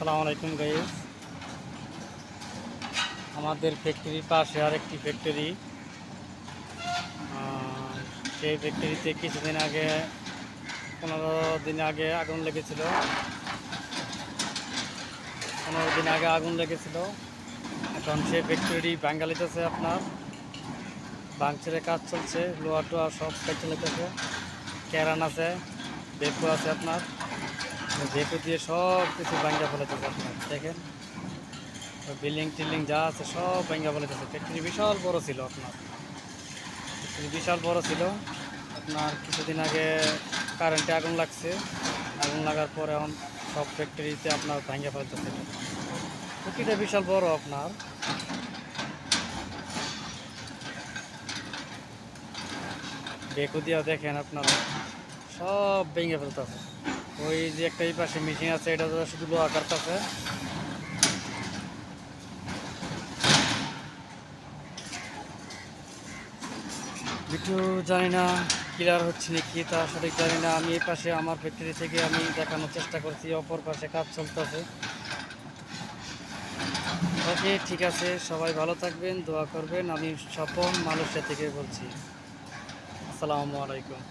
আসসালামু আলাইকুম গাইস। আমাদের ফ্যাক্টরির পাশে আরেকটি ফ্যাক্টরি। সেই ফ্যাক্টরিতে কিছুদিন আগে 15 দিন আগে আগুন লেগেছিল। 15 দিন আগে আগুন লেগেছিল। এখন সেই ফ্যাক্টরি বাঙ্গালিতেছে, আপনার ভাঙচুরের কাজ চলছে। লোহা টোয়া সব কাজ চলেছে। ক্যারান আছে, বেকু আছে, আপনার বেকু দিয়ে সব কিছু ভাঙ্গা ফেলেছে। আপনার দেখেন, বিল্ডিং টিল্ডিং যা আছে সব ভাঙ্গা ফেলেছে। ফ্যাক্টরি বিশাল বড় ছিল। আপনার কিছুদিন আগে কারেন্টে আগুন লাগছে। আগুন লাগার পরে এখন সব ফ্যাক্টরিতে আপনার ভাঙ্গা ফেলতেছে। ফ্যাক্টরিটা বিশাল বড়। আপনার বেকু দিয়া দেখেন, আপনারা সব ভেঙে ফেলতেছে। ওই যে একটা এই পাশে মেশিন আছে, এটা তো শুধু লোহা কাটতেছে। একটু জানি না ক্লিয়ার হচ্ছে নাকি, তা সঠিক জানি না। আমি এই পাশে আমার ফ্যাক্টরি থেকে আমি দেখানোর চেষ্টা করছি, অপর পাশে কাজ চলতেছে। ওকে, ঠিক আছে, সবাই ভালো থাকবেন, দোয়া করবেন। আমি স্বপন মালয়েশিয়া থেকে বলছি। আসসালামু আলাইকুম।